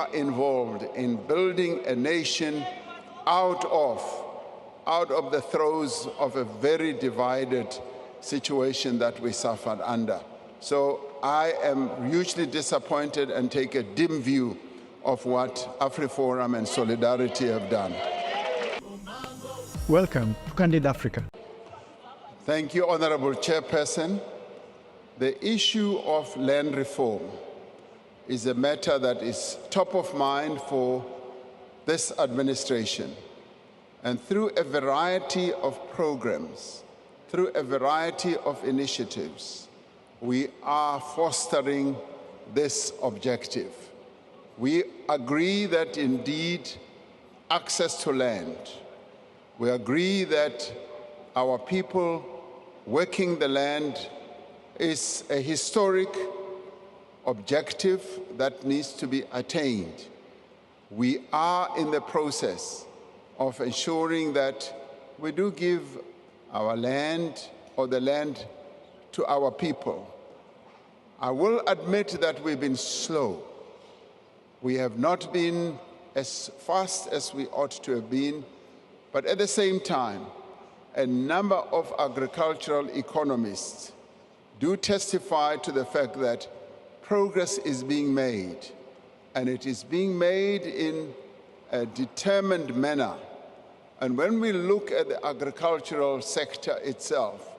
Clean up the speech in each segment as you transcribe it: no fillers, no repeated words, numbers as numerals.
are involved in building a nation out of the throes of a very divided situation that we suffered under. So I am hugely disappointed and take a dim view of what Afriforum and Solidarity have done. Welcome to Candid Africa. Thank you, Honorable Chairperson. The issue of land reform is a matter that is top of mind for this administration. And through a variety of programs, through a variety of initiatives, we are fostering this objective. We agree that indeed access to land, we agree that our people working the land is a historic objective that needs to be attained. We are in the process of ensuring that we do give our land or the land to our people. I will admit that we've been slow. We have not been as fast as we ought to have been, but at the same time, a number of agricultural economists do testify to the fact that progress is being made, and it is being made in a determined manner. And when we look at the agricultural sector itself,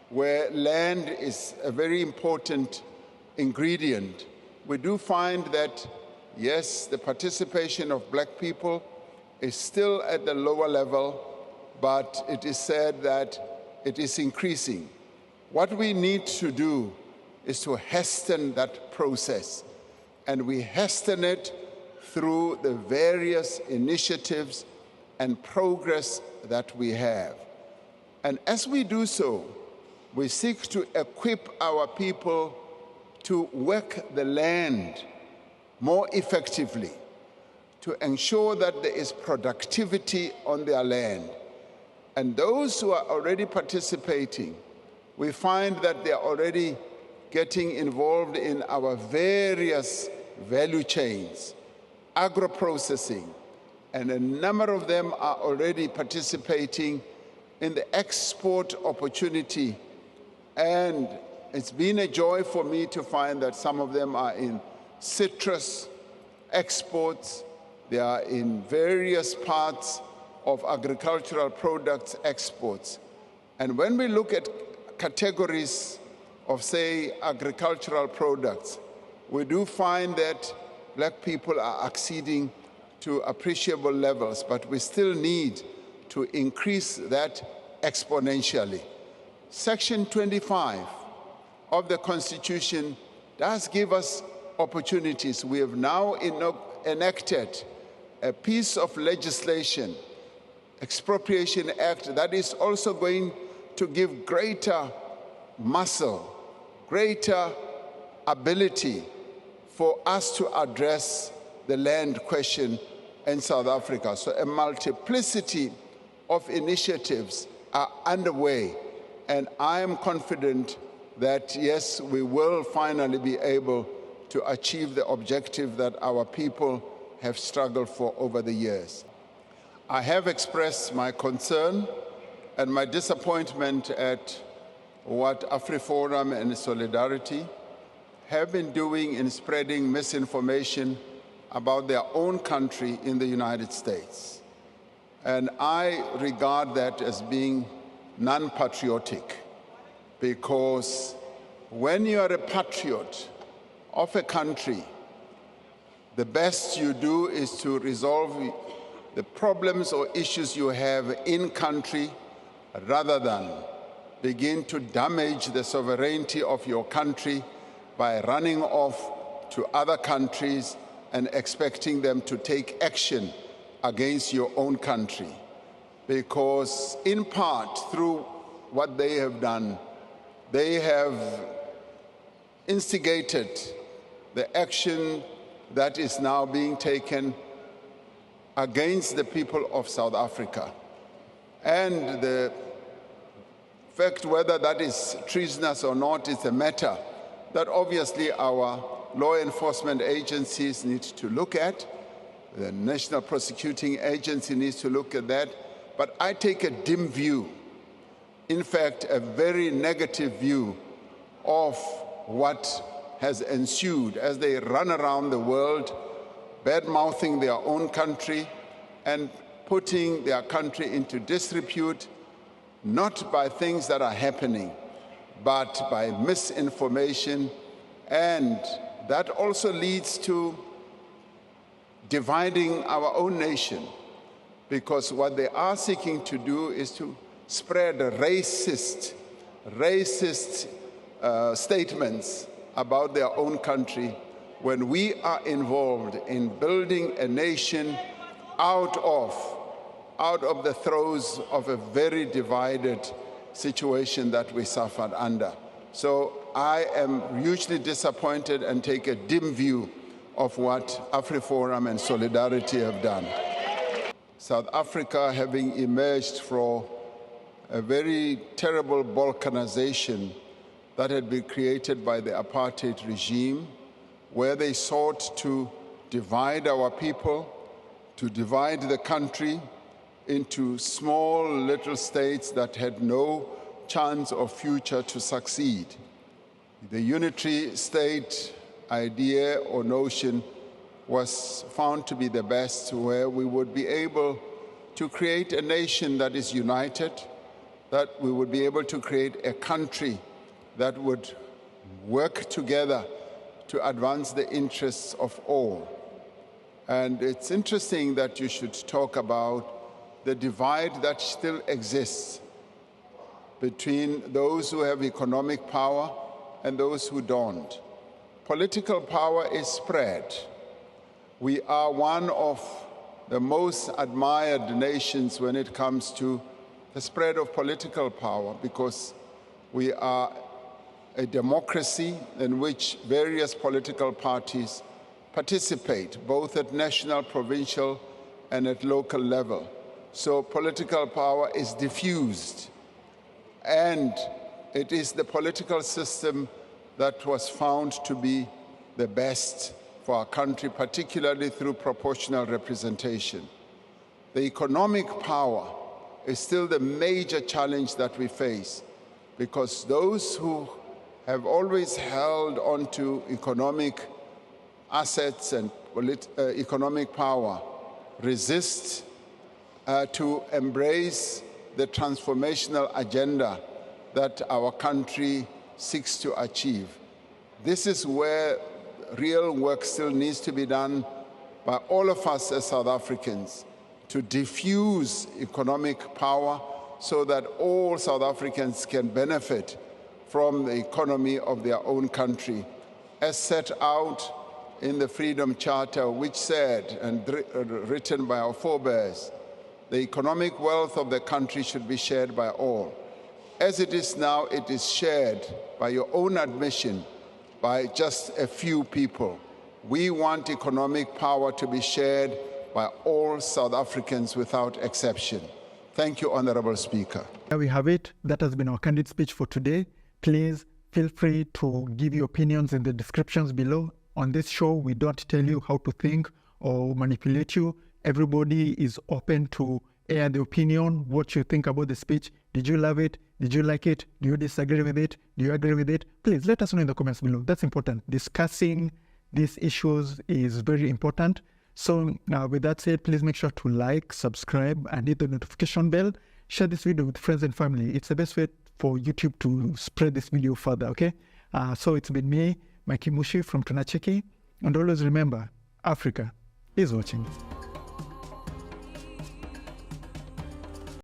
where land is a very important ingredient, we do find that, yes, the participation of black people is still at the lower level, but it is said that it is increasing. What we need to do is to hasten that process, and we hasten it through the various initiatives and progress that we have. And as we do so, we seek to equip our people to work the land more effectively, to ensure that there is productivity on their land. And those who are already participating, we find that they are already getting involved in our various value chains, agro-processing, and a number of them are already participating in the export opportunity. And it's been a joy for me to find that some of them are in citrus exports, they are in various parts of agricultural products exports. And when we look at categories of, say, agricultural products, we do find that black people are acceding to appreciable levels, but we still need to increase that exponentially. Section 25 of the Constitution does give us opportunities. We have now enacted a piece of legislation, Expropriation Act, that is also going to give greater muscle, greater ability for us to address the land question in South Africa. So a multiplicity of initiatives are underway, and I am confident that, yes, we will finally be able to achieve the objective that our people have struggled for over the years. I have expressed my concern and my disappointment at what Afriforum and Solidarity have been doing in spreading misinformation about their own country in the United States. And I regard that as being non-patriotic, because when you are a patriot of a country, the best you do is to resolve the problems or issues you have in country rather than begin to damage the sovereignty of your country by running off to other countries and expecting them to take action against your own country. Because in part, through what they have done, they have instigated the action that is now being taken against the people of South Africa. And the fact whether that is treasonous or not is a matter that obviously our law enforcement agencies need to look at. The National Prosecuting Agency needs to look at that. But I take a dim view, in fact, a very negative view of what has ensued as they run around the world, bad-mouthing their own country and putting their country into disrepute, not by things that are happening, but by misinformation. And that also leads to dividing our own nation, because what they are seeking to do is to spread racist statements about their own country, when we are involved in building a nation out of the throes of a very divided situation that we suffered under. So I am hugely disappointed and take a dim view of what Afriforum and Solidarity have done. South Africa, having emerged from a very terrible balkanization that had been created by the apartheid regime, where they sought to divide our people, to divide the country into small little states that had no chance of future to succeed. The unitary state idea or notion was found to be the best, where we would be able to create a nation that is united, that we would be able to create a country that would work together to advance the interests of all. And it's interesting that you should talk about the divide that still exists between those who have economic power and those who don't. Political power is spread. We are one of the most admired nations when it comes to the spread of political power, because we are a democracy in which various political parties participate, both at national, provincial, and at local level. So political power is diffused, and it is the political system that was found to be the best for our country, particularly through proportional representation. The economic power is still the major challenge that we face, because those who have always held on to economic assets and economic power resist to embrace the transformational agenda that our country seeks to achieve. This is where real work still needs to be done by all of us as South Africans, to diffuse economic power so that all South Africans can benefit from the economy of their own country, as set out in the Freedom Charter, which said, and written by our forebears, the economic wealth of the country should be shared by all. As it is now, it is shared, by your own admission, by just a few people. We want economic power to be shared by all South Africans without exception. Thank you, Honorable Speaker. There we have it. That has been our candid speech for today. Please feel free to give your opinions in the descriptions below. On this show, we don't tell you how to think or manipulate you. Everybody is open to air the opinion, what you think about the speech. Did you love it? Did you like it? Do you disagree with it? Do you agree with it? Please let us know in the comments below. That's important. Discussing these issues is very important. So with that said, please make sure to like, subscribe, and hit the notification bell. Share this video with friends and family. It's the best way for YouTube to spread this video further, okay? So it's been me, Mikey Mushi from Tunacheki. And always remember, Africa is watching.